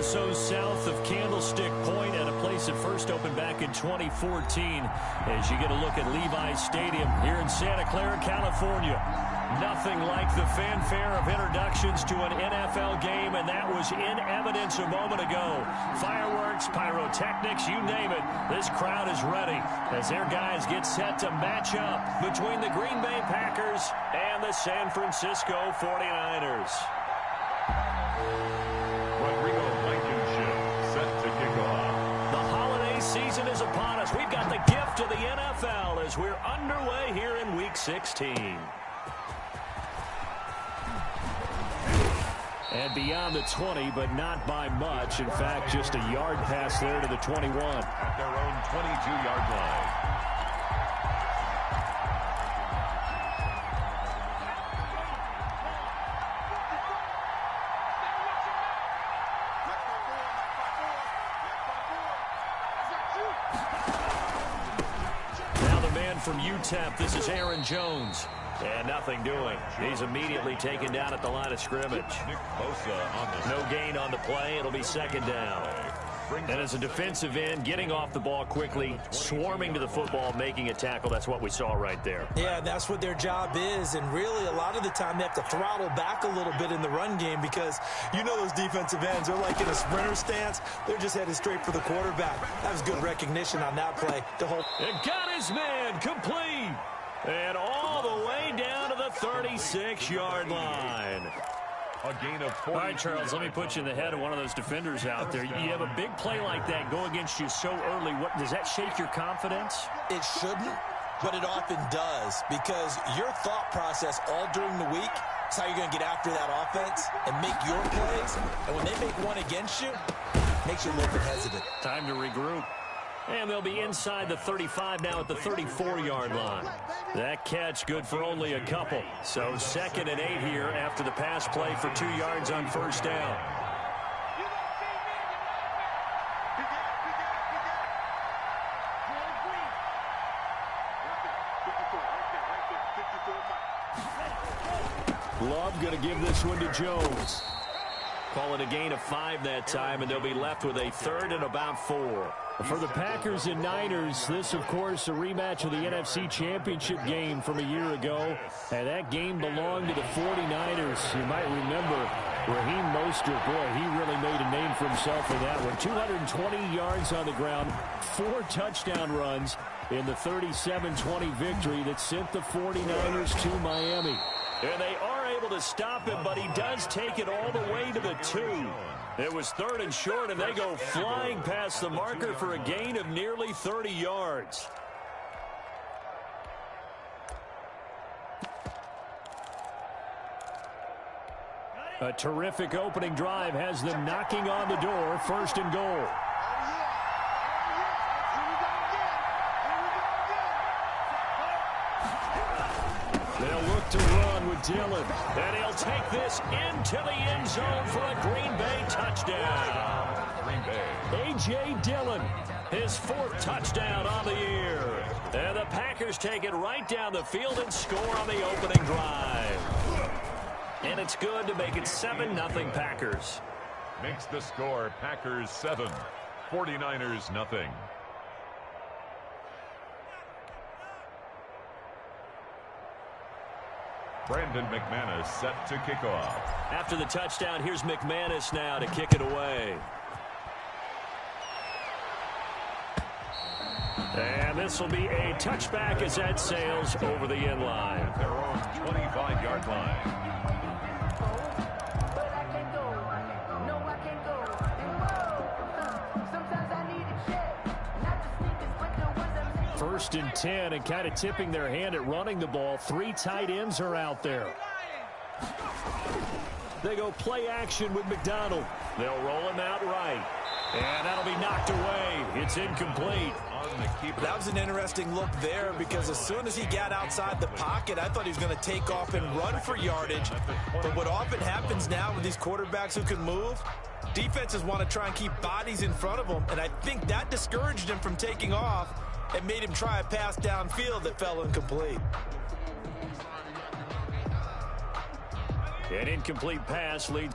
or so south of Candlestick Point at a place that first opened back in 2014 as you get a look at Levi's Stadium here in Santa Clara, California. Nothing like the fanfare of introductions to an NFL game, and that was in evidence a moment ago. Fireworks, pyrotechnics, you name it. This crowd is ready as their guys get set to match up between the Green Bay Packers and the San Francisco 49ers. Season is upon us. We've got the gift of the NFL as we're underway here in Week 16. And beyond the 20, but not by much. In fact, just a yard pass there to the 21. At their own 22-yard line. From UTEP, this is Aaron Jones. And nothing doing. He's immediately taken down at the line of scrimmage. No gain on the play. It'll be second down. And as a defensive end, getting off the ball quickly, swarming to the football, making a tackle, that's what we saw right there. Yeah, that's what their job is. And really, a lot of the time, they have to throttle back a little bit in the run game because you know those defensive ends, they're like in a sprinter stance. They're just headed straight for the quarterback. That was good recognition on that play. And got his man complete. And all the way down to the 36-yard line. A gain of 40. All right, Charles, let me put you in the head of one of those defenders out there. You have a big play like that go against you so early. Does that shake your confidence? It shouldn't, but it often does because your thought process all during the week is how you're going to get after that offense and make your plays. And when they make one against you, it makes you a little bit hesitant. Time to regroup. And they'll be inside the 35 now at the 34-yard line. That catch good for only a couple. So 2nd and 8 here after the pass play for 2 yards on first down. Love going to give this one to Jones. Call it a gain of 5 that time, and they'll be left with a 3rd and about 4. For the Packers and Niners, this, of course, a rematch of the NFC Championship game from a year ago. And that game belonged to the 49ers. You might remember Raheem Mostert. Boy, he really made a name for himself in that one. 220 yards on the ground, 4 touchdown runs in the 37-20 victory that sent the 49ers to Miami. And they are able to stop him, but he does take it all the way to the 2. It was 3rd and short, and they go flying past the marker for a gain of nearly 30 yards. A terrific opening drive has them knocking on the door, 1st and goal. They'll look to run with Dillon. And he'll take this into the end zone for a Green Bay touchdown. Green Bay. A.J. Dillon, his 4th touchdown on the year. And the Packers take it right down the field and score on the opening drive. And it's good to make it 7-0 Packers. Makes the score Packers 7, 49ers nothing. Brandon McManus set to kick off. After the touchdown, here's McManus now to kick it away. And this will be a touchback as that sails over the end line. At their own 25-yard line. First and 10, and kind of tipping their hand at running the ball. 3 tight ends are out there. They go play action with McDonald. They'll roll him out right. And that'll be knocked away. It's incomplete. That was an interesting look there because as soon as he got outside the pocket, I thought he was going to take off and run for yardage. But what often happens now with these quarterbacks who can move, defenses want to try and keep bodies in front of them. And I think that discouraged him from taking off and made him try a pass downfield that fell incomplete. An incomplete pass leads.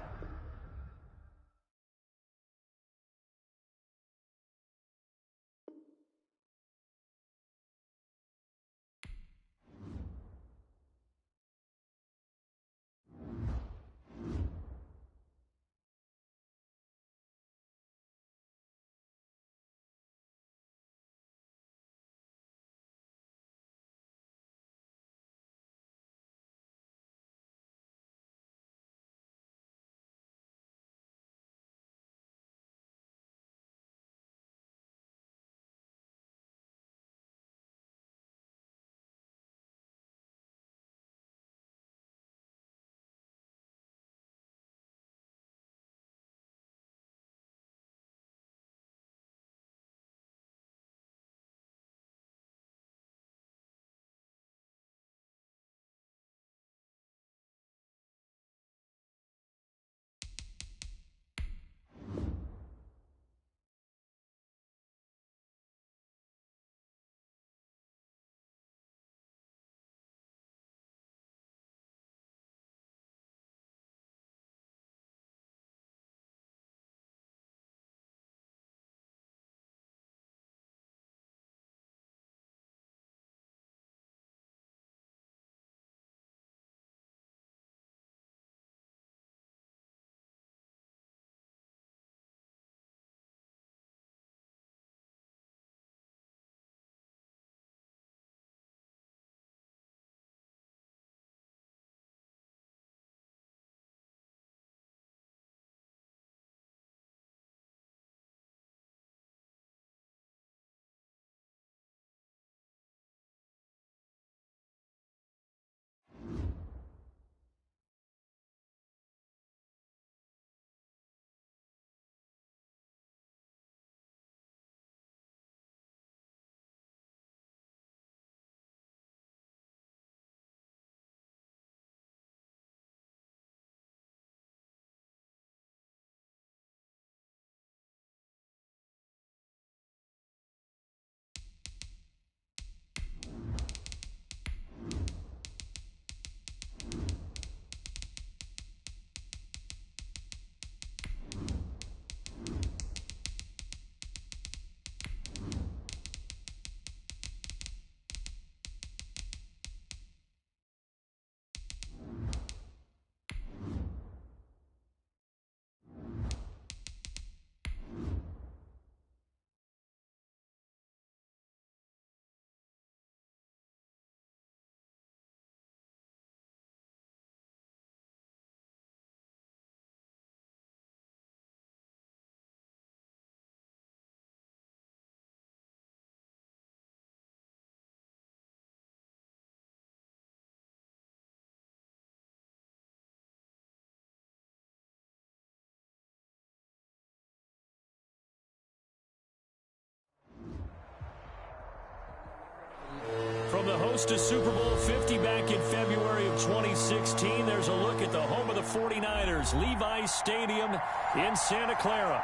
host to Super Bowl 50 back in February of 2016. There's a look at the home of the 49ers, Levi's Stadium in Santa Clara.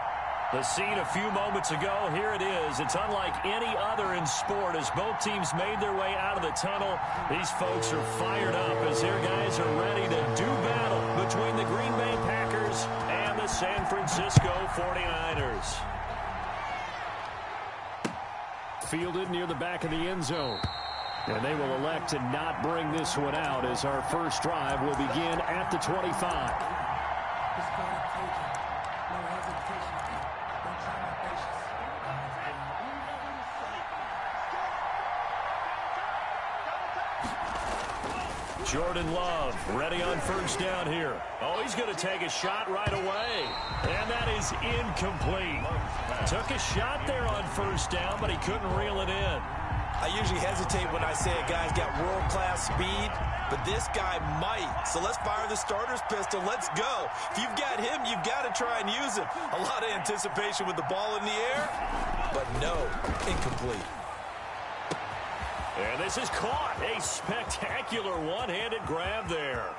The scene a few moments ago, here it is. It's unlike any other in sport as both teams made their way out of the tunnel. These folks are fired up as their guys are ready to do battle between the Green Bay Packers and the San Francisco 49ers. Fielded near the back of the end zone. And they will elect to not bring this one out as our first drive will begin at the 25. Jordan Love ready on first down here. Oh, he's going to take a shot right away. And that is incomplete. Took a shot there on first down, but he couldn't reel it in. I usually hesitate when I say a guy's got world-class speed, but this guy might. So let's fire the starter's pistol. Let's go. If you've got him, you've got to try and use him. A lot of anticipation with the ball in the air, but no, incomplete. And this is caught. A spectacular one-handed grab there.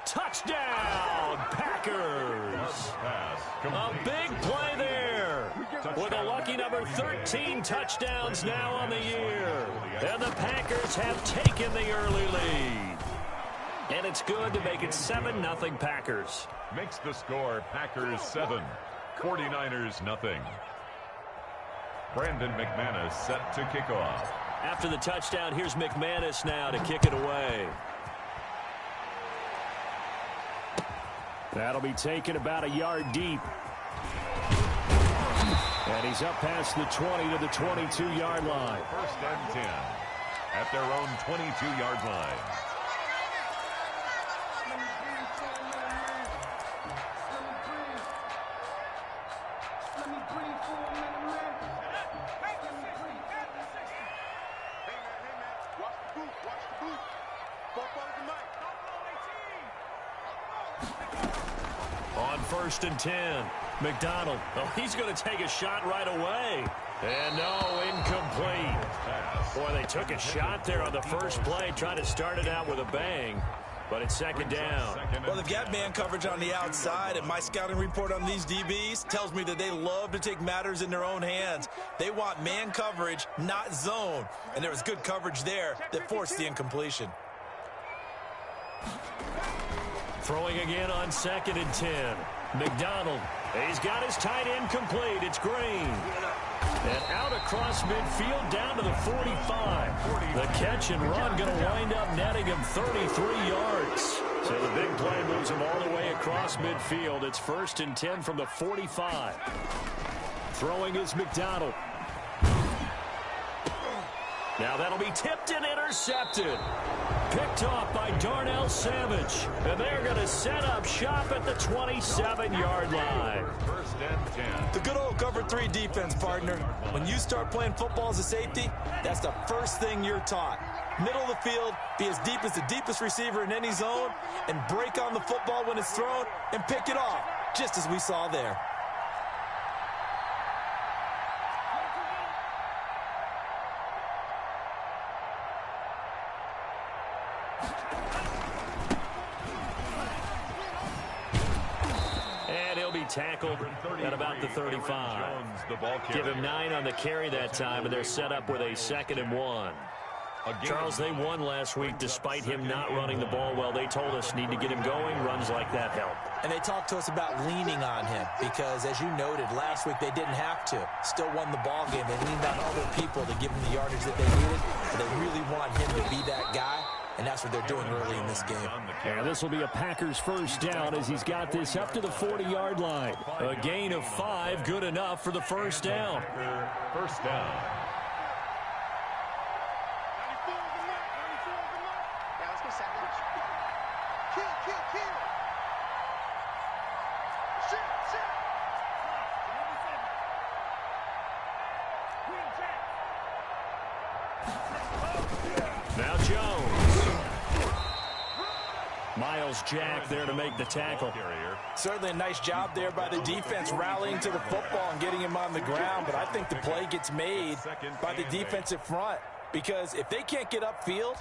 Touchdown, Packers. A big play there. With a lucky number 13 touchdowns now on the year. And the Packers have taken the early lead. And it's good to make it 7-0 Packers. Makes the score Packers 7, 49ers nothing. Brandon McManus set to kick off. After the touchdown, here's McManus now to kick it away. That'll be taken about a yard deep. And he's up past the 20 to the 22-yard line. First and 10 at their own 22-yard line. On first and 10, McDonald. Oh, he's going to take a shot right away. And no, incomplete. Boy, they took a shot there on the first play, trying to start it out with a bang. But it's second down. Well, they've got man coverage on the outside, and my scouting report on these DBs tells me that they love to take matters in their own hands. They want man coverage, not zone. And there was good coverage there that forced the incompletion. Throwing again on second and 10. McDonald. He's got his tight end complete. It's Green. And out across midfield down to the 45. The catch and run going to wind up netting him 33 yards. So the big play moves him all the way across midfield. It's first and 10 from the 45. Throwing is McDonald. Now that'll be tipped and intercepted. Picked off by Darnell Savage. And they're going to set up shop at the 27-yard line. First and 10. The good old cover 3 defense, partner. When you start playing football as a safety, that's the first thing you're taught. Middle of the field, be as deep as the deepest receiver in any zone, and break on the football when it's thrown and pick it off, just as we saw there. Tackled at about the 35. Give him 9 on the carry that time, and they're set up with a 2nd and 1. Charles, they won last week despite him not running the ball well. They told us need to get him going. Runs like that help. And they talked to us about leaning on him because, as you noted, last week they didn't have to. Still won the ball game. They leaned on other people to give him the yardage that they needed. But they really want him to be that guy. And that's what they're doing early in this game. And this will be a Packers first down as he's got this up to the 40-yard line. A gain of 5, good enough for the first down. First down. Now Jones. Miles Jack there to make the tackle. Certainly a nice job there by the defense rallying to the football and getting him on the ground, but I think the play gets made by the defensive front because if they can't get upfield,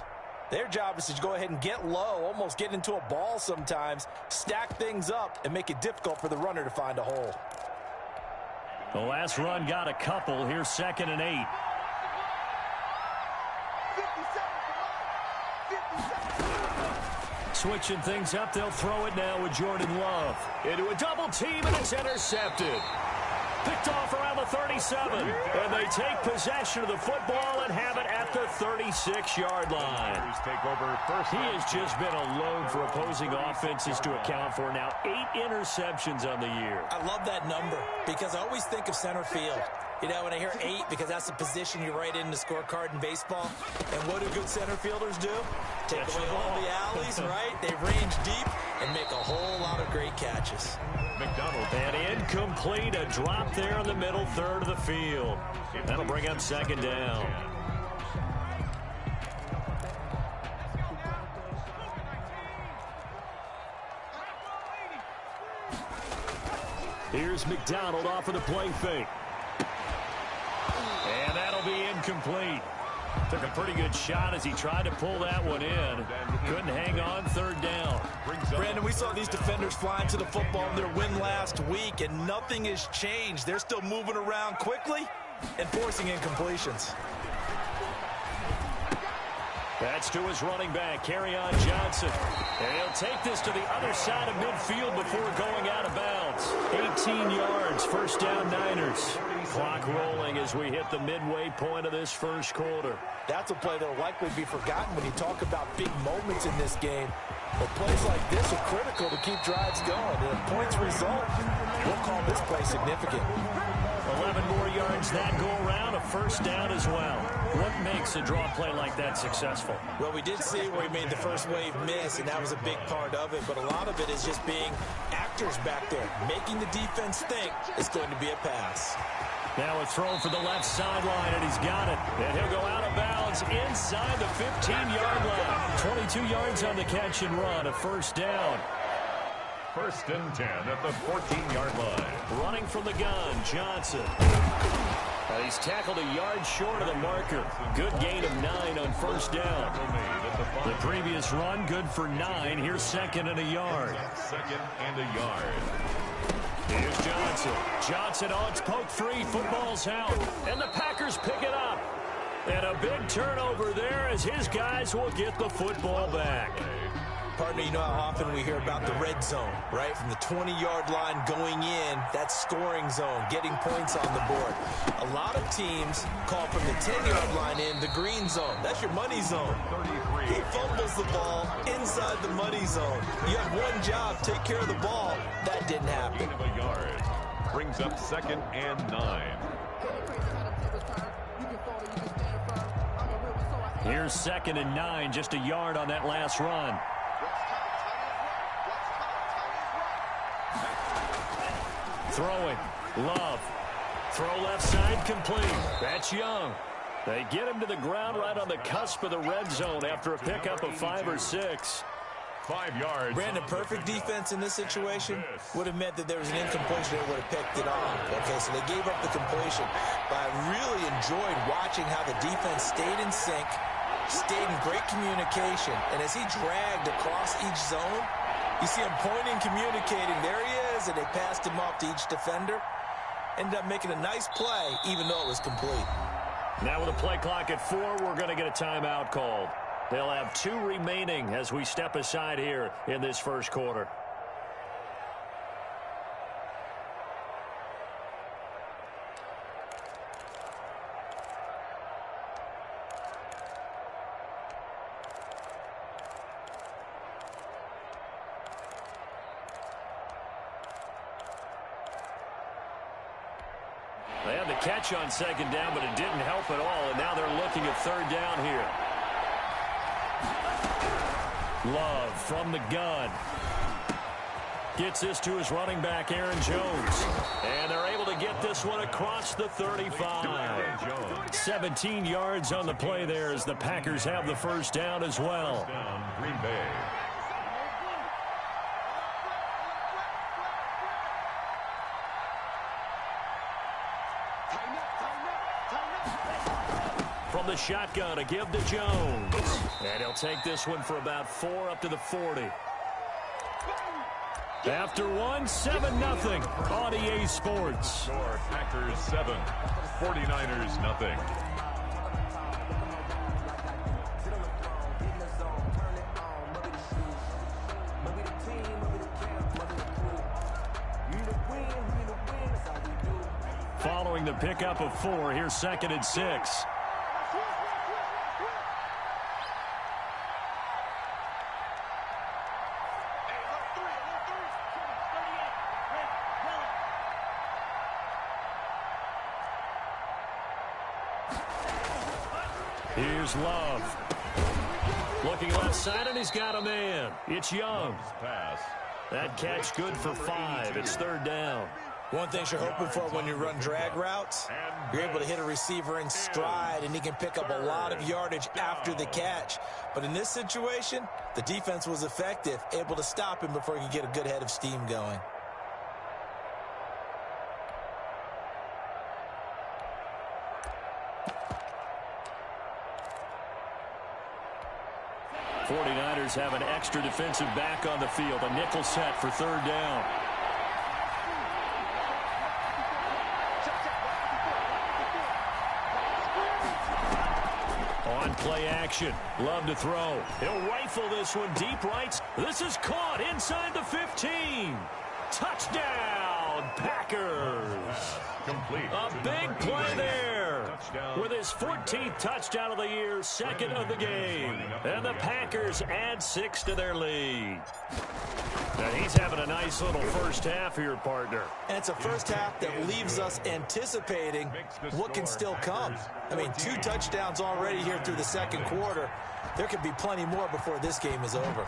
their job is to go ahead and get low, almost get into a ball sometimes, stack things up, and make it difficult for the runner to find a hole. The last run got a couple. Here's 2nd and 8. Switching things up, they'll throw it now with Jordan Love. Into a double team, and it's intercepted. Picked off around the 37. And they take possession of the football and have it at the 36-yard line. He has just been a load for opposing offenses to account for. Now 8 interceptions on the year. I love that number because I always think of center field. You know, when I hear 8, because that's the position you write in the scorecard in baseball. And what do good center fielders do? Take away all the alleys, right? They range deep and make a whole lot of great catches. And incomplete, a drop there in the middle third of the field. That'll bring up 2nd down. Here's McDonald off of the play fake. And that'll be incomplete. Took a pretty good shot as he tried to pull that one in. Couldn't hang on 3rd down. Brandon, we saw these defenders flying to the football in their win last week, and nothing has changed. They're still moving around quickly and forcing incompletions. That's to his running back, Kerryon Johnson. And he'll take this to the other side of midfield before going out of bounds. 18 yards, 1st down Niners. Clock rolling as we hit the midway point of this first quarter. That's a play that will likely be forgotten when you talk about big moments in this game. But plays like this are critical to keep drives going. And if points result, we'll call this play significant. 11 more yards that go around, a 1st down as well. What makes a draw play like that successful? Well, we did see where he made the first wave miss, and that was a big part of it. But a lot of it is just being actors back there, making the defense think it's going to be a pass. Now a throw for the left sideline, and he's got it. And he'll go out of bounds inside the 15-yard line. 22 yards on the catch and run, a 1st down. 1st and 10 at the 14-yard line. Running from the gun, Johnson. He's tackled a yard short of the marker. Good gain of 9 on 1st down. The previous run, good for 9. Here's 2nd and a yard. 2nd and a yard. Here's Johnson. Johnson, oh, it's poke free. Football's out. And the Packers pick it up. And a big turnover there as his guys will get the football back. Partner, you know how often we hear about the red zone, right? From the 20-yard line going in, that's scoring zone, getting points on the board. A lot of teams call from the 10-yard line in the green zone. That's your money zone. He fumbles the ball inside the money zone. You have one job, take care of the ball. That didn't happen. A yard. Brings up 2nd and 9. Here's 2nd and 9, just a yard on that last run. Throwing, Love. Throw left side complete. That's Young. They get him to the ground right on the cusp of the red zone after a pickup of 5 or 6. 5 yards. Brandon, perfect defense in this situation would have meant that there was an incompletion that would have picked it off. Okay, so they gave up the completion. But I really enjoyed watching how the defense stayed in sync, stayed in great communication, and as he dragged across each zone, you see him pointing, communicating. There he is, and they passed him off to each defender. Ended up making a nice play, even though it was complete. Now with a play clock at 4, we're going to get a timeout called. They'll have 2 remaining as we step aside here in this first quarter. They had the catch on 2nd down, but it didn't help at all, and now they're looking at 3rd down here. Love from the gun. Gets this to his running back, Aaron Jones. And they're able to get this one across the 35. 17 yards on the play there as the Packers have the 1st down as well. Greenbay. From the shotgun, a give to Jones. And he'll take this one for about 4 up to the 40. After 1, 7-0 on EA Sports. Score Packers 7, 49ers nothing. Following the pickup of 4, here's 2nd and 6. Here's Love. Looking left side, and he's got a man. It's Young. Pass. That catch good for 5. It's 3rd down. One thing you're hoping for when you run drag routes, you're able to hit a receiver in stride, and he can pick up a lot of yardage after the catch. But in this situation, the defense was effective, able to stop him before he could get a good head of steam going. '49ers have an extra defensive back on the field. A nickel set for 3rd down. On play action. Love to throw. He'll rifle this one deep right. This is caught inside the 15. Touchdown, Packers. Complete. A big play there. With his 14th touchdown of the year, 2nd of the game. And the Packers add 6 to their lead. And he's having a nice little first half here, partner. And it's a first half that leaves us anticipating what can still come. I mean, 2 touchdowns already here through the 2nd quarter. There could be plenty more before this game is over.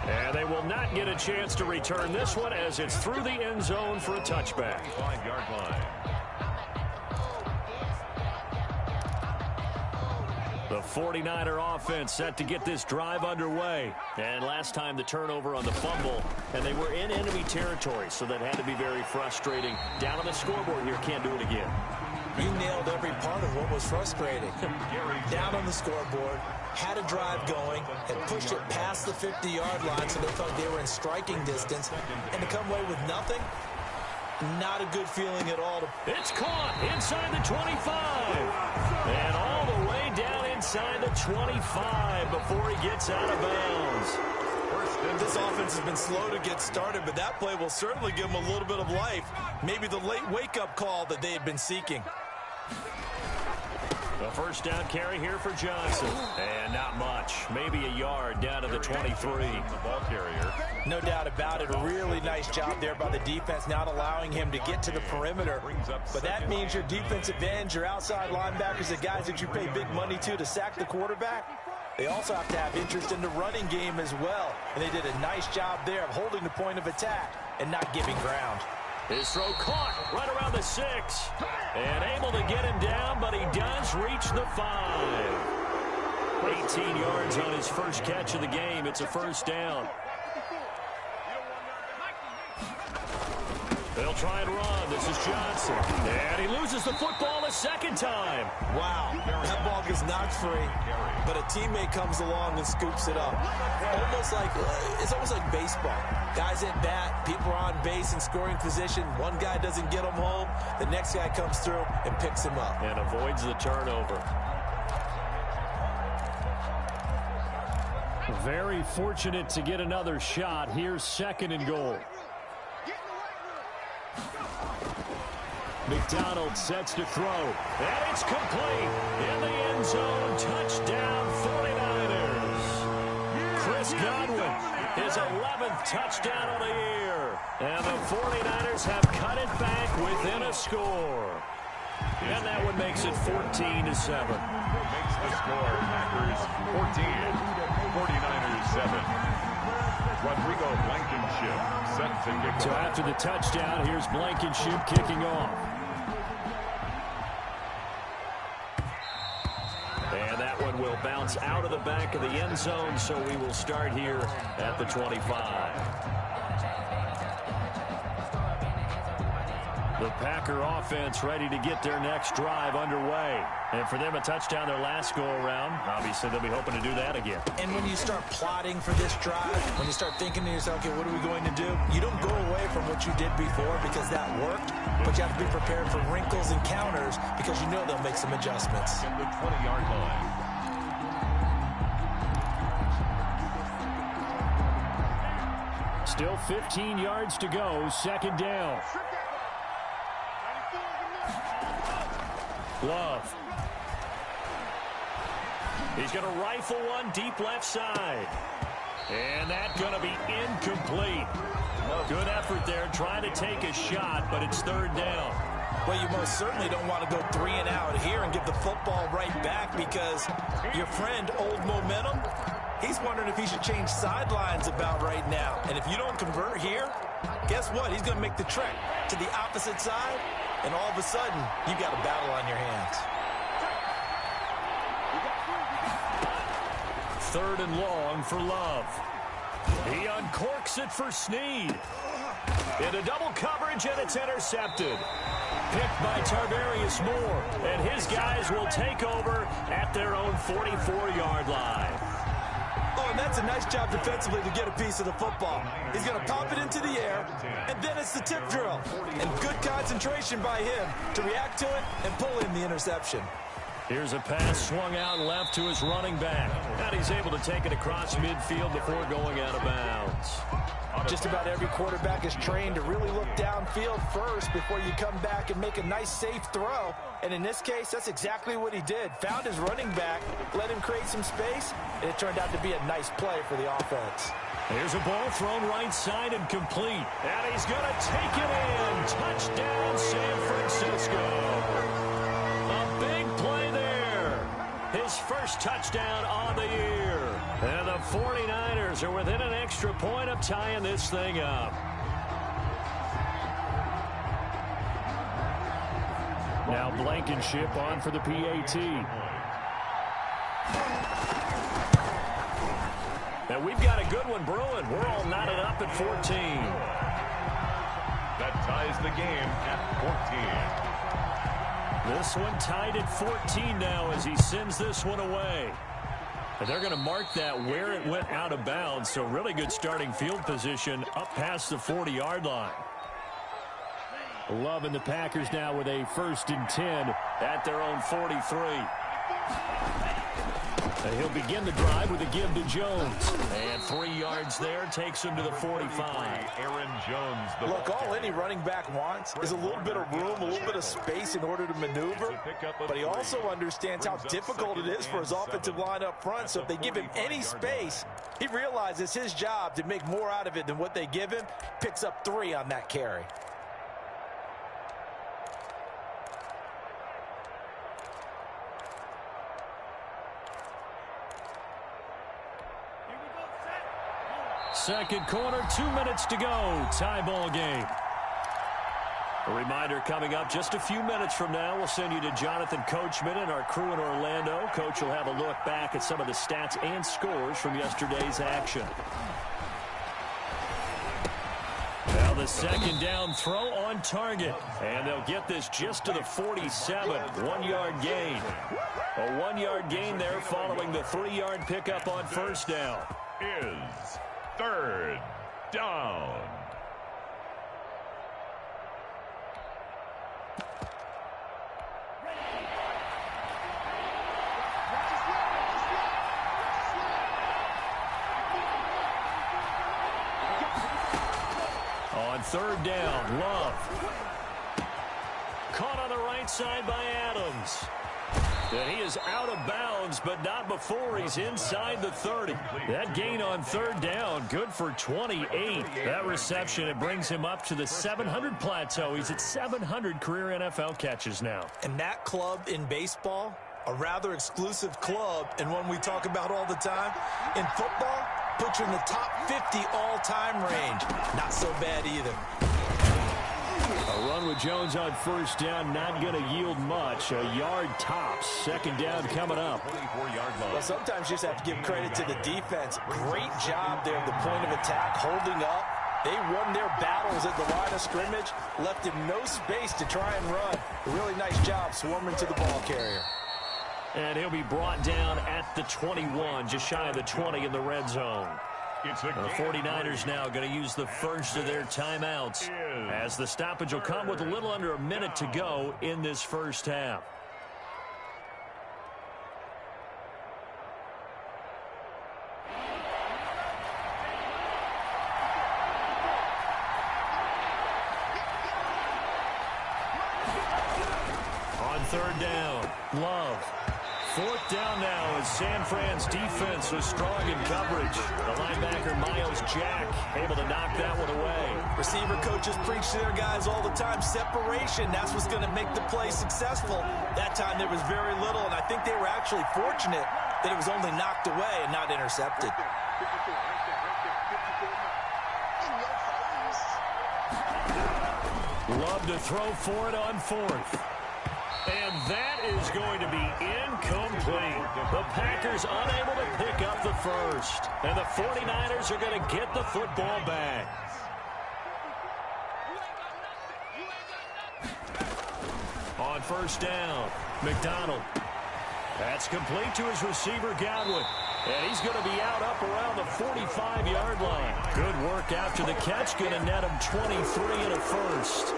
And they will not get a chance to return this one as it's through the end zone for a touchback. 5-yard line. The 49er offense set to get this drive underway. And last time the turnover on the fumble, and they were in enemy territory, so that had to be very frustrating. Down on the scoreboard here, can't do it again. You nailed every part of what was frustrating. Down on the scoreboard, had a drive going, had pushed it past the 50-yard line so they thought they were in striking distance, and to come away with nothing, not a good feeling at all. It's caught inside the 25, and all the way down inside the 25 before he gets out of bounds. This offense has been slow to get started, but that play will certainly give them a little bit of life. Maybe the late wake-up call that they had been seeking. A first down carry here for Johnson. And not much. Maybe a yard down to the 23. The ball carrier. No doubt about it. A really nice job there by the defense, not allowing him to get to the perimeter. But that means your defensive ends, your outside linebackers, the guys that you pay big money to sack the quarterback, they also have to have interest in the running game as well. And they did a nice job there of holding the point of attack and not giving ground. His throw caught right around the 6. And able to get him down, but he does reach the 5. 18 yards on his first catch of the game. It's a first down. They'll try and run. This is Johnson. And he loses the football a second time. Wow, that ball gets knocked free, but a teammate comes along and scoops it up. It's almost like baseball. Guys at bat, people are on base in scoring position. One guy doesn't get him home. The next guy comes through and picks him up. And avoids the turnover. Very fortunate to get another shot. Here's 2nd and goal. McDonald sets to throw. And it's complete. In the end zone. Touchdown 49ers. Chris Godwin, his 11th touchdown of the year. And the 49ers have cut it back within a score. And that one makes it 14-7. Makes the score Packers 14, 49ers 7. Rodrigo Blankenship set to kick So off. after the touchdown, here's Blankenship kicking off. And that one will bounce out of the back of the end zone, so we will start here at the 25. The Packer offense ready to get their next drive underway. And for them, a touchdown their last go-around. Obviously, they'll be hoping to do that again. And when you start plotting for this drive, when you start thinking to yourself, okay, what are we going to do? You don't go away from what you did before because that worked, but you have to be prepared for wrinkles and counters because you know they'll make some adjustments. At the 20-yard line. Still 15 yards to go, second down. Love. He's going to rifle one deep left side. And that's going to be incomplete. Good effort there, trying to take a shot, but it's third down. Well, you most certainly don't want to go 3 and out here and give the football right back because your friend, Old Momentum, he's wondering if he should change sidelines about right now. And if you don't convert here, guess what? He's going to make the trek to the opposite side, and all of a sudden, you've got a battle on your hands. Third and long for Love. He uncorks it for Snead. Into double coverage, and it's intercepted. Picked by Tarvarius Moore, and his guys will take over at their own 44-yard line. Oh, and that's a nice job defensively to get a piece of the football. He's going to pop it into the air, and then it's the tip drill. And good concentration by him to react to it and pull in the interception. Here's a pass swung out left to his running back. And he's able to take it across midfield before going out of bounds. Just about every quarterback is trained to really look downfield first before you come back and make a nice, safe throw. And in this case, that's exactly what he did. Found his running back, let him create some space, and it turned out to be a nice play for the offense. Here's a ball thrown right side and complete. And he's going to take it in. Touchdown, San Francisco. A big play there. His first touchdown on the year. And the 49ers are within an extra point of tying this thing up. Now Blankenship on for the PAT. And we've got a good one brewing. We're all knotted up at 14. That ties the game at 14. This one tied at 14 now as he sends this one away. And they're going to mark that where it went out of bounds. So really good starting field position up past the 40-yard line. Love and the Packers now with a 1st and 10 at their own 43. And he'll begin the drive with a give to Jones. And 3 yards there takes him to the 45. Aaron Jones. Look, all any running back wants is a little bit of room, a little bit of space in order to maneuver. But he also understands how difficult it is for his offensive line up front. So if they give him any space, he realizes his job to make more out of it than what they give him. Picks up 3 on that carry. Second quarter, 2 minutes to go. Tie ball game. A reminder coming up just a few minutes from now. We'll send you to Jonathan Coachman and our crew in Orlando. Coach will have a look back at some of the stats and scores from yesterday's action. Now the second down throw on target. And they'll get this just to the 47. 1-yard gain. A 1-yard gain there following the 3-yard pickup on first down. Is third down. On third down, Love. Caught on the right side by Adams. And he is out of bounds, but not before he's inside the 30. That gain on third down, good for 28. That reception, it brings him up to the 700 plateau. He's at 700 career NFL catches now. And that club in baseball, a rather exclusive club and one we talk about all the time. In football, puts you in the top 50 all-time range. Not so bad either. A run with Jones on first down, not going to yield much. A yard tops. Second down coming up. 24-yard line. Well, sometimes you just have to give credit to the defense. Great job there at the point of attack, holding up, They won their battles at the line of scrimmage, left him no space to try and run. A really nice job swarming to the ball carrier. And he'll be brought down at the 21, just shy of the 20 in the red zone. The 49ers now going to use the first of their timeouts, as the stoppage will come with a little under a minute to go in this first half. On third down, Love. Fourth down now as San Fran's defense was strong in coverage. The linebacker Miles Jack able to knock that one away. Receiver coaches preach to their guys all the time. Separation, that's what's going to make the play successful. That time there was very little, and I think they were actually fortunate that it was only knocked away and not intercepted. Love to throw for it on fourth. And that is going to be incomplete. The Packers unable to pick up the first. And the 49ers are going to get the football back. On first down, McDonald. That's complete to his receiver, Godwin. And he's going to be out up around the 45-yard line. Good work after the catch. Going to net him 23 and a first.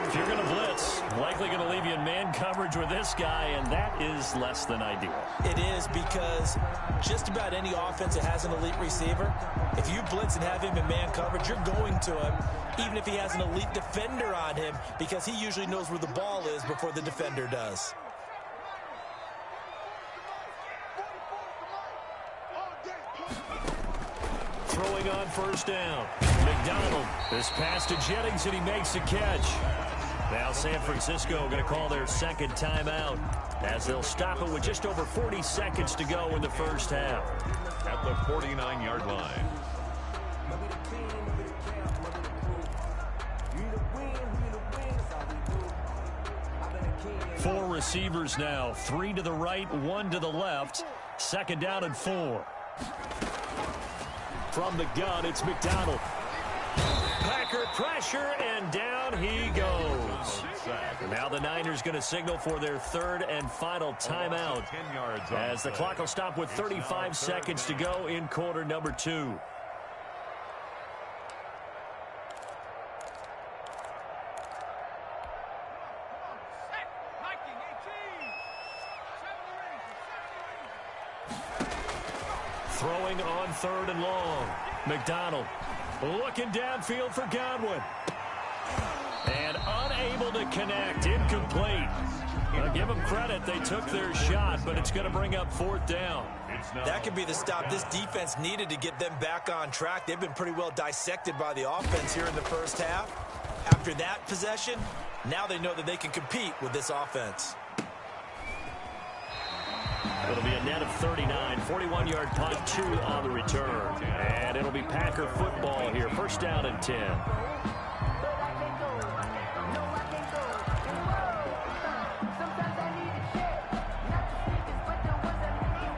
If you're going to blitz, likely going to leave you in man coverage with this guy, and that is less than ideal. It is, because just about any offense that has an elite receiver, if you blitz and have him in man coverage, you're going to him, even if he has an elite defender on him, because he usually knows where the ball is before the defender does. Throwing on first down. McDonald. This pass to Jennings, and he makes the catch. Now San Francisco going to call their second timeout, as they'll stop it with just over 40 seconds to go in the first half. At the 49-yard line. Four receivers now. 3 to the right, 1 to the left. Second down and 4. From the gun, it's McDonald. Packer pressure, and down he goes. Now the Niners going to signal for their third and final timeout, as the clock will stop with 35 seconds to go in quarter number 2. Throwing on third and long. McDonald looking downfield for Godwin. And unable to connect. Incomplete. I'll give them credit. They took their shot, but it's going to bring up fourth down. That could be the stop this defense needed to get them back on track. They've been pretty well dissected by the offense here in the first half. After that possession, now they know that they can compete with this offense. It'll be a net of 39, 41-yard punt, 2 on the return. And it'll be Packer football here. First down and 10.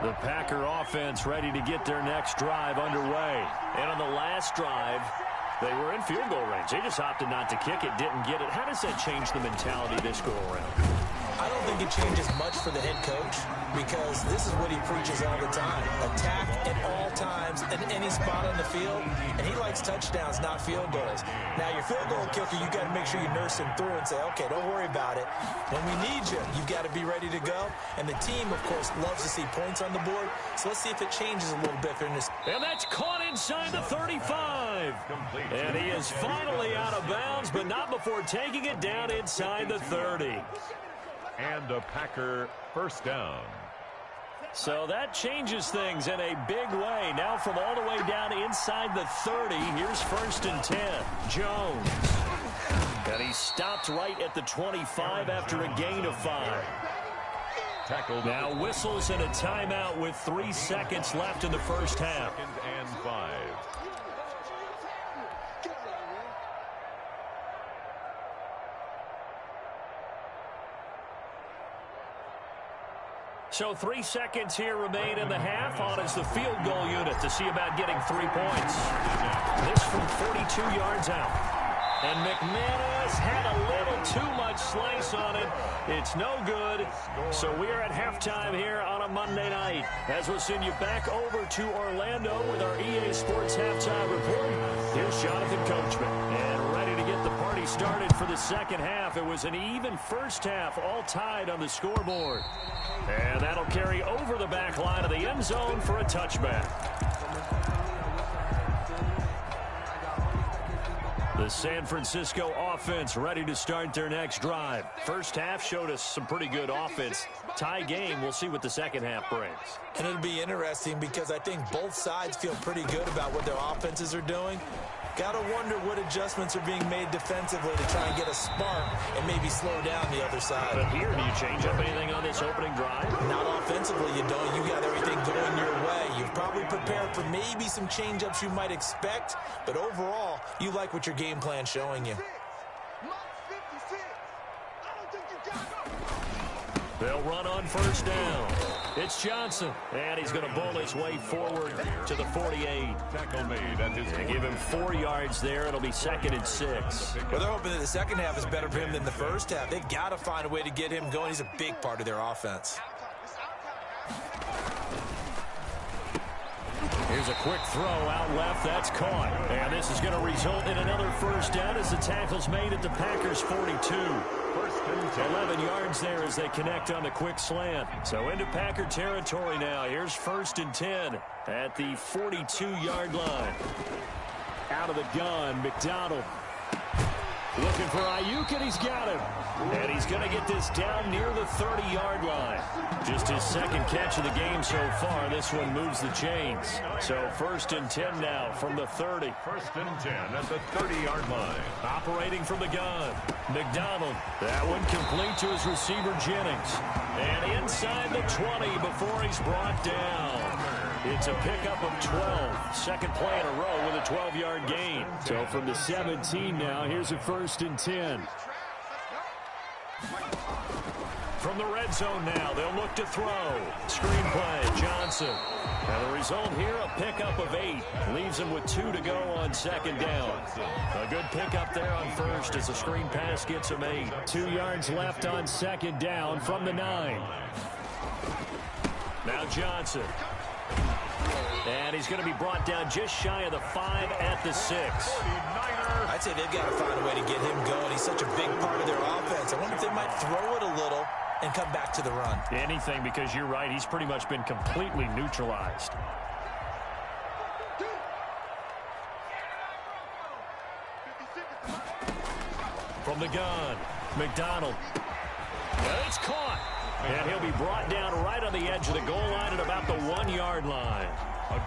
The Packer offense ready to get their next drive underway. And on the last drive, they were in field goal range. They just opted not to kick it, didn't get it. How does that change the mentality this go around? I don't think it changes much for the head coach, because this is what he preaches all the time. Attack at all times, at any spot on the field, and he likes touchdowns, not field goals. Now, your field goal kicker, you got to make sure you nurse him through and say, okay, don't worry about it. When we need you, you've got to be ready to go. And the team, of course, loves to see points on the board, so let's see if it changes a little bit for this. And that's caught inside the 35. And he is finally out of bounds, but not before taking it down inside the 30. And a Packer first down. So that changes things in a big way. Now from all the way down inside the 30, here's first and 10. Jones. And he stopped right at the 25 after a gain of 5. Now whistles and a timeout with 3 seconds left in the first half. Second and 5. So 3 seconds here remain in the half. On is the field goal unit to see about getting 3 points. This from 42 yards out. And McManus had a little too much slice on it. It's no good. So we're at halftime here on a Monday night. As we'll send you back over to Orlando with our EA Sports Halftime Report. Here's Jonathan Coachman. And ready to get the party started for the second half. It was an even first half, all tied on the scoreboard. And that'll carry over the back line of the end zone for a touchback. The San Francisco offense ready to start their next drive. First half showed us some pretty good offense. Tie game, we'll see what the second half brings. And it'll be interesting because I think both sides feel pretty good about what their offenses are doing. Got to wonder what adjustments are being made defensively to try and get a spark and maybe slow down the other side. But here, do you change up anything on this opening drive? Not offensively, you don't. You got everything going your way. You've probably prepared for maybe some change-ups you might expect, but overall, you like what your game plan's showing you. They'll run on first down. It's Johnson, and he's going to bowl his way forward to the 48. Tackle made at his They give him 4 yards there. It'll be 2nd and 6. Well, they're hoping that the second half is better for him than the first half. They've got to find a way to get him going. He's a big part of their offense. Here's a quick throw out left. That's caught. And this is going to result in another first down as the tackle's made at the Packers' 42. 11 yards there as they connect on the quick slant. So into Packer territory now. Here's 1st and 10 at the 42-yard line. Out of the gun, McDonald. Looking for Ayuk, and he's got him. And he's going to get this down near the 30-yard line. Just his second catch of the game so far. This one moves the chains. So 1st and 10 now from the 30. 1st and 10 at the 30-yard line. Operating from the gun. McDonald. That one complete to his receiver, Jennings. And inside the 20 before he's brought down. It's a pickup of 12. Second play in a row with a 12-yard gain. So from the 17 now, here's a 1st and 10. From the red zone now, they'll look to throw. Screen play, Johnson. And the result here, a pickup of 8. Leaves him with 2 to go on 2nd down. A good pickup there on 1st as the screen pass gets him 8. 2 yards left on 2nd down from the 9. Now Johnson. And he's going to be brought down just shy of the 5 at the 6. I'd say they've got to find a way to get him going. He's such a big part of their offense. I wonder if they might throw it a little and come back to the run. Anything, because you're right. He's pretty much been completely neutralized. From the gun, McDonald. And it's caught. And he'll be brought down right on the edge of the goal line at about the 1-yard line.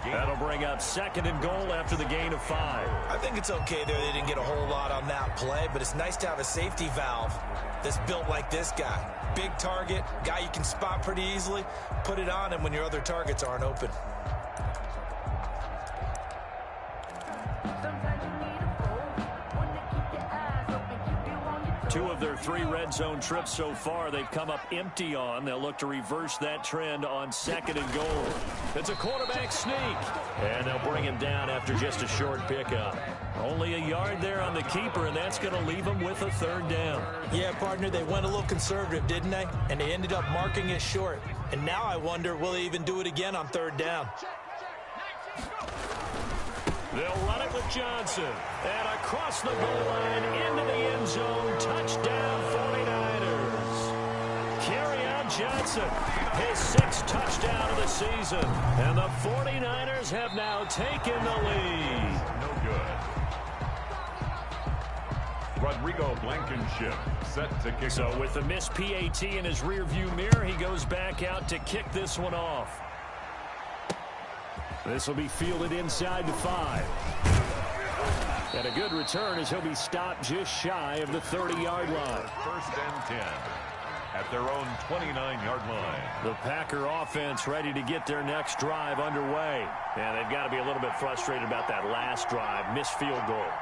That'll bring up 2nd and goal after the gain of 5. I think it's okay there. They didn't get a whole lot on that play, but it's nice to have a safety valve that's built like this guy. Big target, guy you can spot pretty easily. Put it on him when your other targets aren't open. Two of their 3 red zone trips so far they've come up empty on. They'll look to reverse that trend on 2nd and goal. It's a quarterback sneak. And they'll bring him down after just a short pickup. Only a yard there on the keeper, and that's going to leave him with a 3rd down. Yeah, partner, they went a little conservative, didn't they? And they ended up marking it short. And now I wonder, will they even do it again on 3rd down? They'll run it with Johnson. And across the goal line into the end zone. Touchdown 49ers. Kerryon Johnson, his 6th touchdown of the season. And the 49ers have now taken the lead. No good. Rodrigo Blankenship set to kick. So with the missed PAT in his rearview mirror, he goes back out to kick this one off. This will be fielded inside the 5. And a good return as he'll be stopped just shy of the 30-yard line. 1st and 10 at their own 29-yard line. The Packer offense ready to get their next drive underway. And they've got to be a little bit frustrated about that last drive. Missed field goal.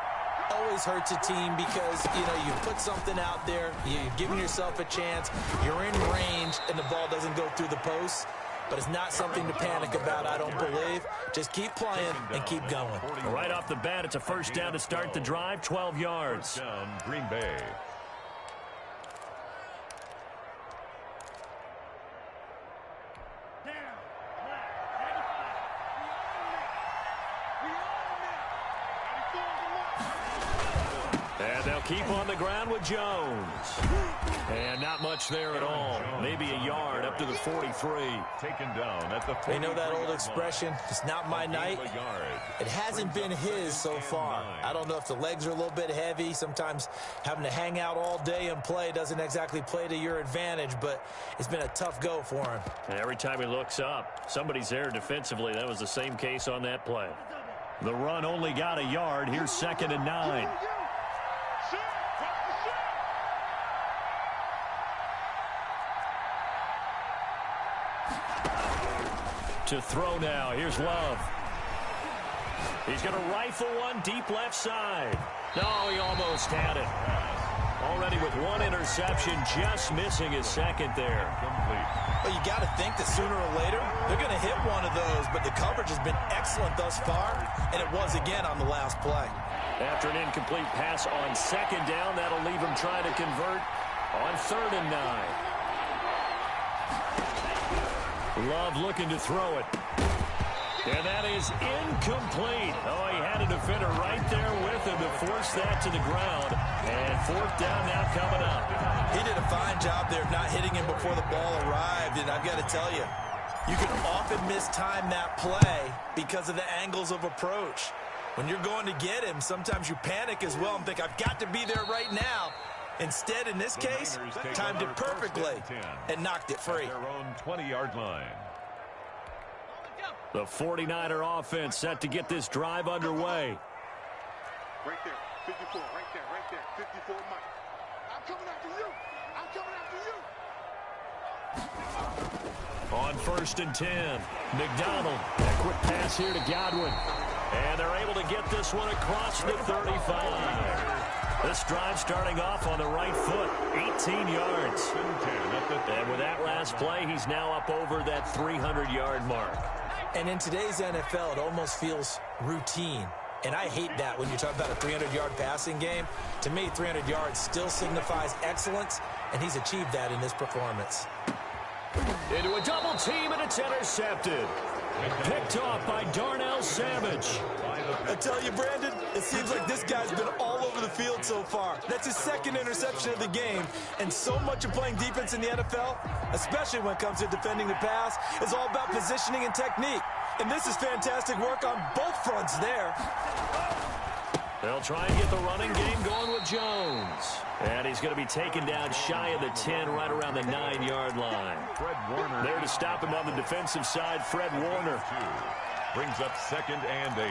always hurts a team because, you know, you put something out there, you're giving yourself a chance, you're in range, and the ball doesn't go through the post. But it's not something to panic about, I don't believe. Just keep playing and keep going. Right off the bat, it's a first down to start the drive, 12 yards. First down, Green Bay. And they'll keep on the ground with Jones. And not much there at all. Maybe a yard up to the 43. Taken down at the 43. You know that old expression, it's not my night? It hasn't been his so far. I don't know if the legs are a little bit heavy. Sometimes having to hang out all day and play doesn't exactly play to your advantage, but it's been a tough go for him. And every time he looks up, somebody's there defensively. That was the same case on that play. The run only got a yard. Here's 2nd and 9. To throw now. Here's Love. He's going to rifle one deep left side. No, he almost had it. Already with one interception, just missing his second there. Well, you got to think that sooner or later they're going to hit one of those, but the coverage has been excellent thus far, and it was again on the last play. After an incomplete pass on 2nd down, that'll leave him trying to convert on 3rd and 9. Love looking to throw it. And that is incomplete. Oh, he had a defender right there with him to force that to the ground. And 4th down now coming up. He did a fine job there of not hitting him before the ball arrived. And I've got to tell you, you can often mistime that play because of the angles of approach. When you're going to get him, sometimes you panic as well and think, I've got to be there right now. Instead, in this case, timed it perfectly and knocked it free. Their own 20-yard line. The 49er offense set to get this drive underway. Right there, 54, right there, 54, Mike. I'm coming after you. I'm coming after you. On 1st and 10, McDonald. A quick pass here to Godwin. And they're able to get this one across the 35. This drive starting off on the right foot, 18 yards. And with that last play, he's now up over that 300-yard mark. And in today's NFL, it almost feels routine. And I hate that when you talk about a 300-yard passing game. To me, 300 yards still signifies excellence, and he's achieved that in this performance. Into a double team, and it's intercepted. Picked off by Darnell Savage. I tell you, Brandon, it seems like this guy's been all over the field so far. That's his 2nd interception of the game. And so much of playing defense in the NFL, especially when it comes to defending the pass, is all about positioning and technique. And this is fantastic work on both fronts there. They'll try and get the running game going with Jones. And he's going to be taken down shy of the 10, right around the 9-yard line. Fred Warner. There to stop him on the defensive side, Fred Warner. Brings up 2nd and 8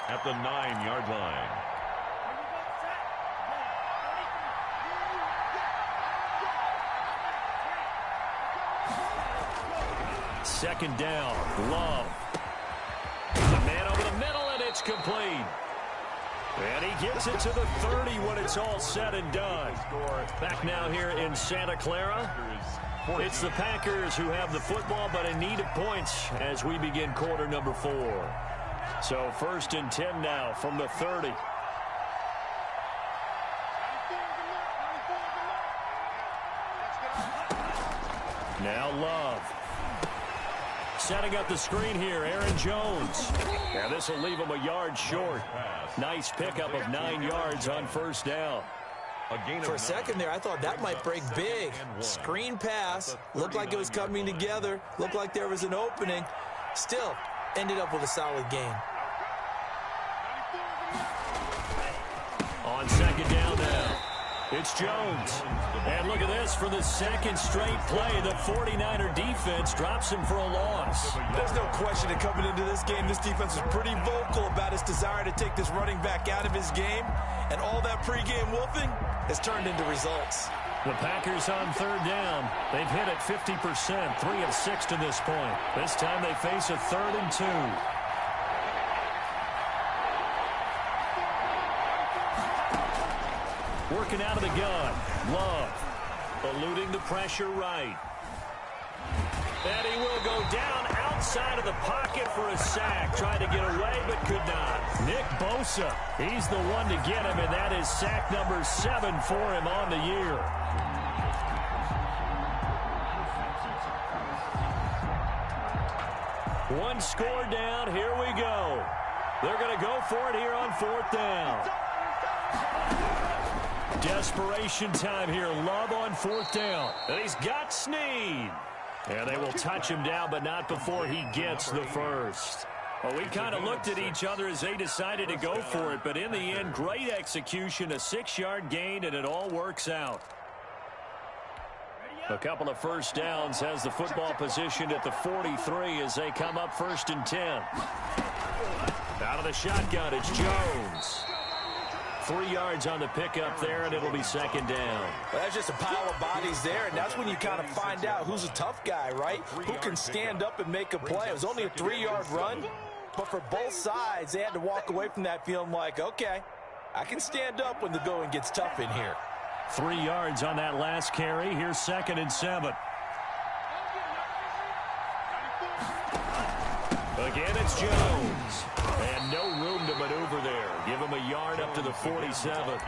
at the 9-yard line. Second down, Love. The man over the middle, and it's complete. And he gets it to the 30 when it's all said and done. Back now here in Santa Clara. It's the Packers who have the football, but in need of points as we begin quarter number 4. So 1st and 10 now from the 30. Now Love. Setting up the screen here, Aaron Jones. Now this will leave him a yard short. Nice pickup of 9 yards on 1st down. For a second there, I thought that might break big. Screen pass. Looked like it was coming together. Looked like there was an opening. Still, ended up with a solid game. On 2nd down now, it's Jones. And look at this, for the 2nd straight play, the 49er defense drops him for a loss. There's no question that coming into this game, this defense was pretty vocal about his desire to take this running back out of his game. And all that pregame wolfing has turned into results. The Packers on 3rd down. They've hit it 50%, 3 of 6 to this point. This time they face a 3rd and 2. Working out of the gun. Love. Eluding the pressure right. And he will go down outside of the pocket for a sack. Tried to get away, but could not. Nick Bosa, he's the one to get him, and that is sack number 7 for him on the year. One score down. Here we go. They're going to go for it here on 4th down. Desperation time here. Love on 4th down. And he's got Snead. And they will touch him down, but not before he gets the first. Well, we kind of looked at each other as they decided to go for it, but in the end, great execution, a 6-yard gain, and it all works out. A couple of first downs, has the football positioned at the 43 as they come up 1st and 10. Out of the shotgun, it's Jones. 3 yards on the pickup there, and it'll be 2nd down. Well, that's just a pile of bodies there, and that's when you kind of find out who's a tough guy, right? Who can stand up and make a play. It was only a 3-yard run, but for both sides, they had to walk away from that feeling like, okay, I can stand up when the going gets tough in here. 3 yards on that last carry. Here's 2nd and 7. Again, it's Jones. And no room to maneuver there. Give him a yard up to the 47.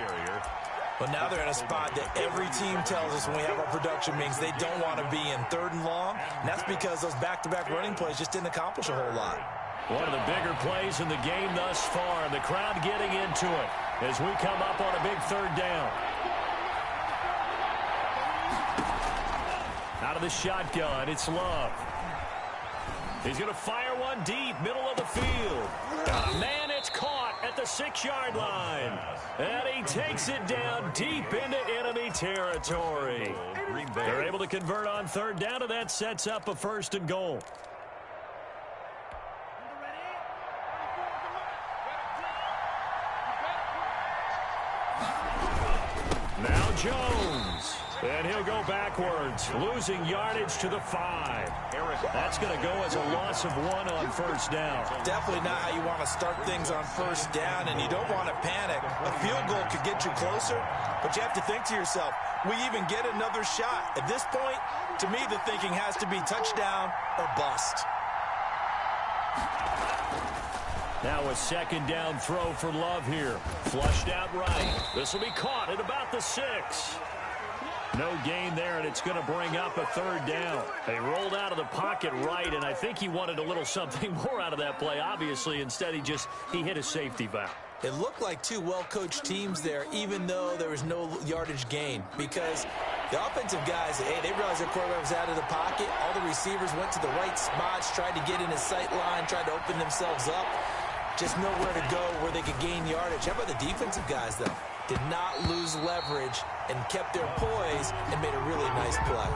Well, now they're in a spot that every team tells us when we have our production meetings they don't want to be in 3rd and long. And that's because those back-to-back running plays just didn't accomplish a whole lot. One of the bigger plays in the game thus far. The crowd getting into it as we come up on a big 3rd down. Out of the shotgun, it's Love. He's going to fire one deep, middle of the field. Man, it's caught at the 6-yard line. And he takes it down deep into enemy territory. They're able to convert on 3rd down, and that sets up a 1st and goal. Now Jones. And he'll go backwards, losing yardage to the 5. That's going to go as a loss of 1 on 1st down. Definitely not how you want to start things on 1st down, and you don't want to panic. A field goal could get you closer, but you have to think to yourself, we even get another shot. At this point, to me, the thinking has to be touchdown or bust. Now a 2nd down throw for Love here. Flushed out right. This will be caught at about the 6. No gain there, and it's going to bring up a 3rd down. They rolled out of the pocket right, and I think he wanted a little something more out of that play, obviously. Instead, he hit a safety valve. It looked like 2 well-coached teams there, even though there was no yardage gain, because the offensive guys, they realized their quarterback was out of the pocket. All the receivers went to the right spots, tried to get in his sight line, tried to open themselves up. Just nowhere to go where they could gain yardage. How about the defensive guys, though? Did not lose leverage and kept their poise and made a really nice play.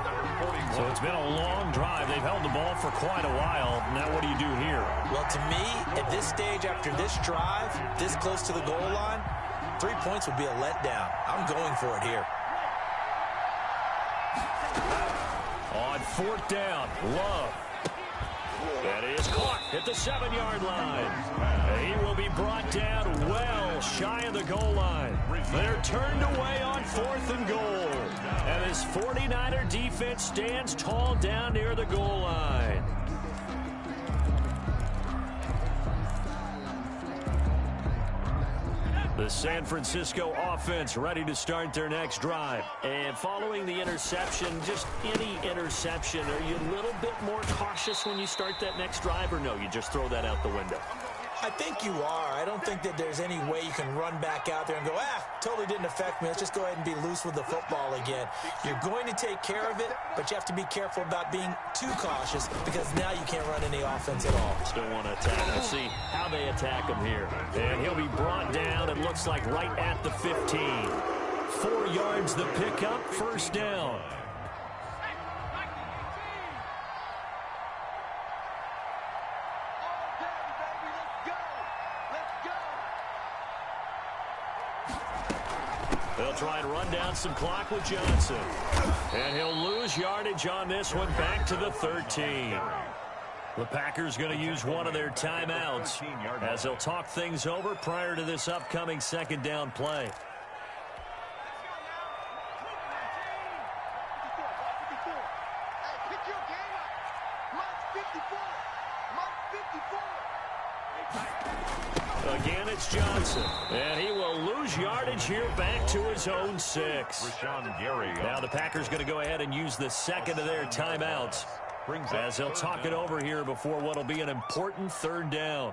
So it's been a long drive. They've held the ball for quite a while. Now what do you do here? Well, to me, at this stage, after this drive, this close to the goal line, 3 points would be a letdown. I'm going for it here. On 4th down, Love. That is caught at the 7-yard line. He will be brought down well shy of the goal line. They're turned away on 4th and goal. And this 49er defense stands tall down near the goal line. The San Francisco offense ready to start their next drive. And following the interception, just any interception, are you a little bit more cautious when you start that next drive, or no, you just throw that out the window? I think you are. I don't think that there's any way you can run back out there and go, totally didn't affect me. Let's just go ahead and be loose with the football again. You're going to take care of it, but you have to be careful about being too cautious because now you can't run any offense at all. Still want to attack. We'll see how they attack him here. And he'll be brought down, it looks like, right at the 15. 4 yards the pickup, 1st down. They'll try and run down some clock with Johnson. And he'll lose yardage on this one back to the 13. The Packers going to use one of their timeouts as they'll talk things over prior to this upcoming 2nd down play. Again, it's Johnson. And he will lose yardage here back to his own 6. Now the Packers going to go ahead and use the second of their timeouts as they'll talk it over here before what will be an important 3rd down.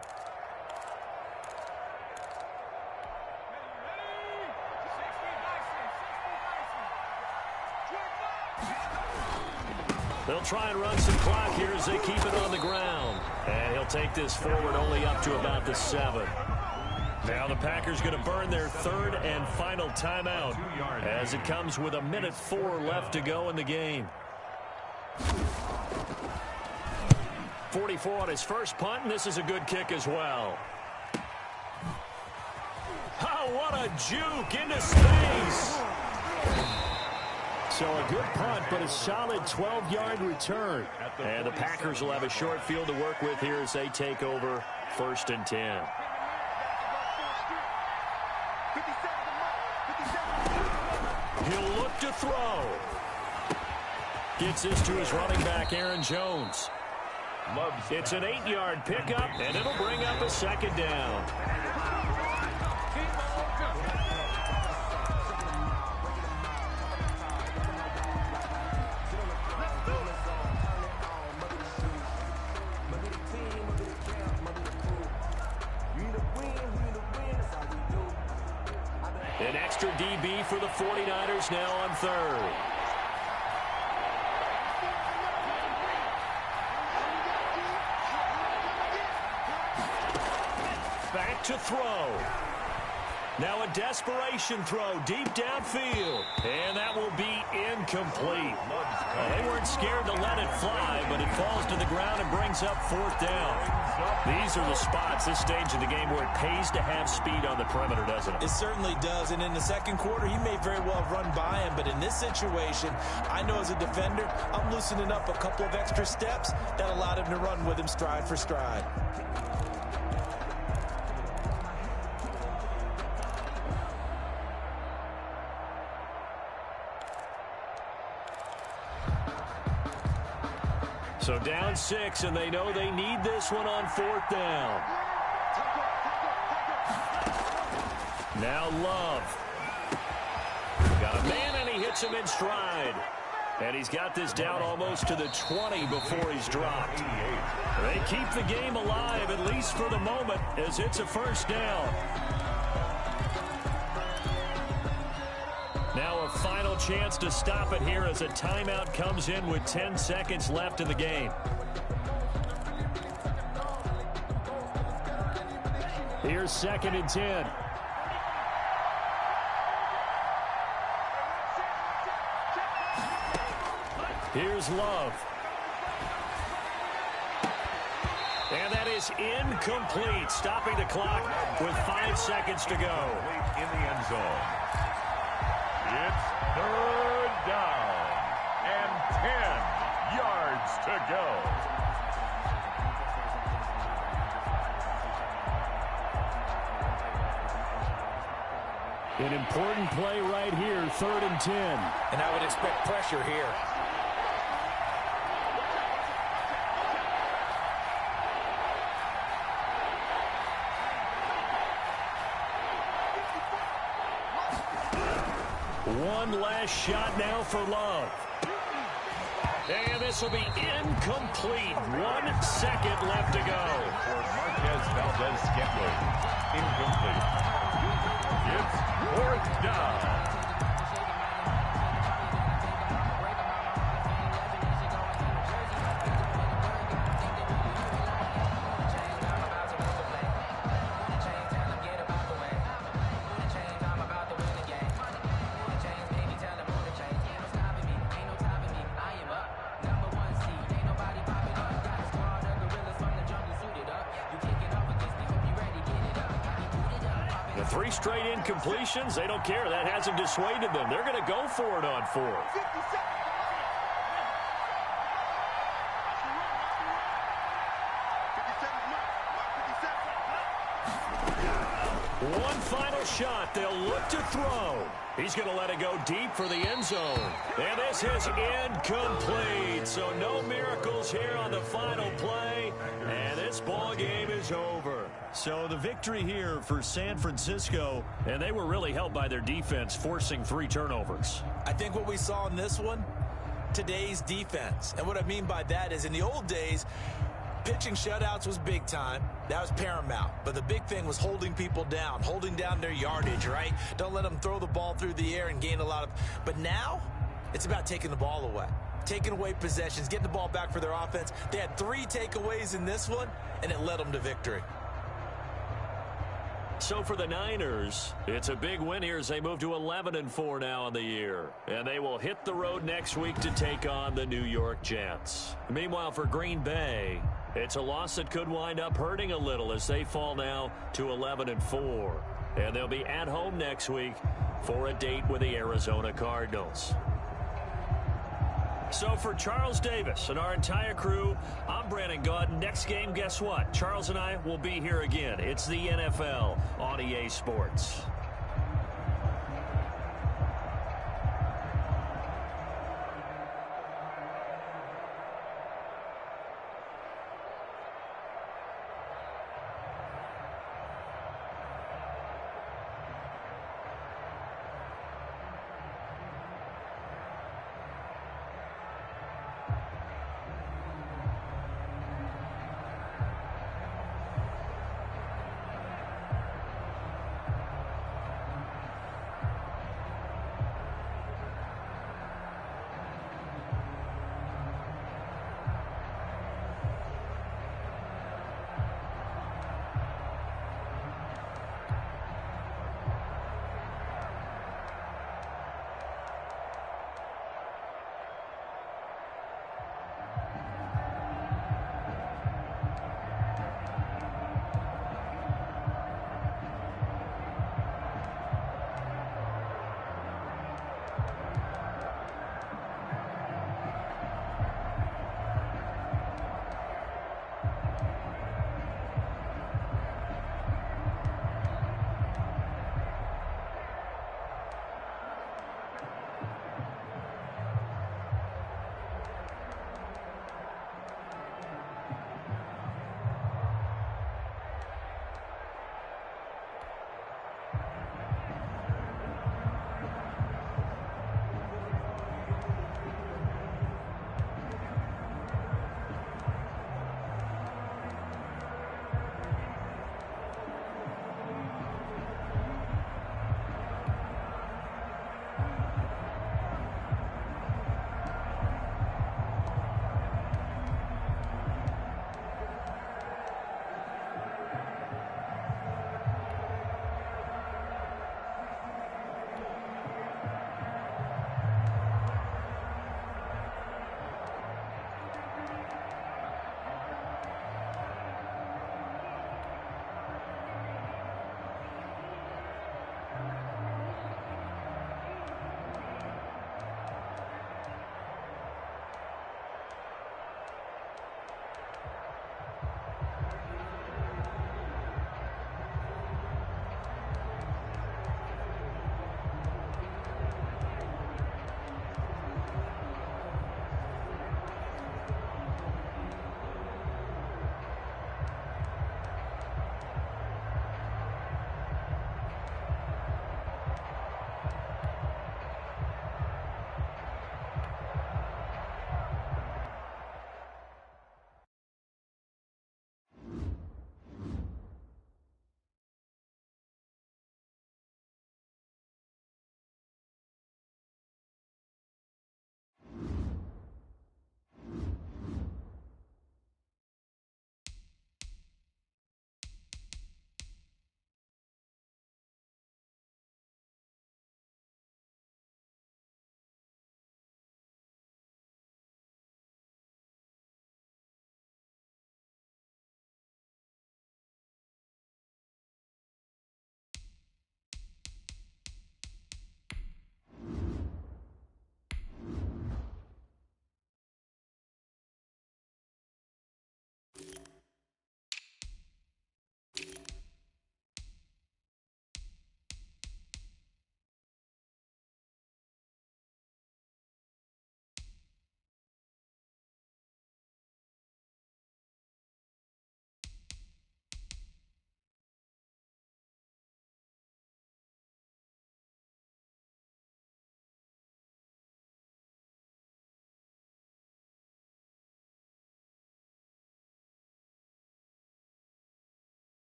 They'll try and run some clock here as they keep it on the ground. And he'll take this forward only up to about the 7. Now the Packers going to burn their 3rd and final timeout as it comes with 1:04 left to go in the game. 44 on his first punt, and this is a good kick as well. Oh, what a juke into space. So a good punt, but a solid 12-yard return. And the Packers will have a short field to work with here as they take over 1st and 10. He'll look to throw. Gets this to his running back, Aaron Jones. It's an 8-yard pickup, and it'll bring up a 2nd down. An extra DB for the 49ers now on 3rd. Back to throw. Now a desperation throw deep downfield. And that will be incomplete. Well, they weren't scared to let it fly, but it falls to the ground and brings up 4th down. These are the spots, this stage of the game, where it pays to have speed on the perimeter, doesn't it? It certainly does, and in the 2nd quarter, he may very well have run by him, but in this situation, I know as a defender, I'm loosening up a couple of extra steps that allowed him to run with him stride for stride. So down 6, and they know they need this one on 4th down. Now Love. Got a man, and he hits him in stride. And he's got this down almost to the 20 before he's dropped. They keep the game alive, at least for the moment, as it's a 1st down. Now a final chance to stop it here as a timeout comes in with 10 seconds left in the game. Here's 2nd and 10. Here's Love. And that is incomplete, stopping the clock with 5 seconds to go. In the end zone. It's 3rd down and 10 yards to go. An important play right here, 3rd and 10. And I would expect pressure here. One last shot now for Love. And this will be incomplete. 1 second left to go. For Marquez Valdez-Scantling. Incomplete. It's 4th down. The 3 straight incompletions, they don't care. That hasn't dissuaded them. They're going to go for it on 4th. One final shot. They'll look to throw. He's going to let it go deep for the end zone. And this is incomplete. right, so no miracles here on the final play, and this ball game is over. So the victory here for San Francisco, and they were really helped by their defense, forcing 3 turnovers. I think what we saw in this one, today's defense. And what I mean by that is in the old days, pitching shutouts was big time. That was paramount. But the big thing was holding people down, holding down their yardage, right? Don't let them throw the ball through the air and gain a lot of... But now, it's about taking the ball away. Taking away possessions, getting the ball back for their offense. They had 3 takeaways in this one, and it led them to victory. So for the Niners, it's a big win here as they move to 11-4 now in the year. And they will hit the road next week to take on the New York Jets. Meanwhile, for Green Bay, it's a loss that could wind up hurting a little as they fall now to 11-4. And they'll be at home next week for a date with the Arizona Cardinals. So for Charles Davis and our entire crew, I'm Brandon Gaudin. Next game, guess what? Charles and I will be here again. It's the NFL on EA Sports.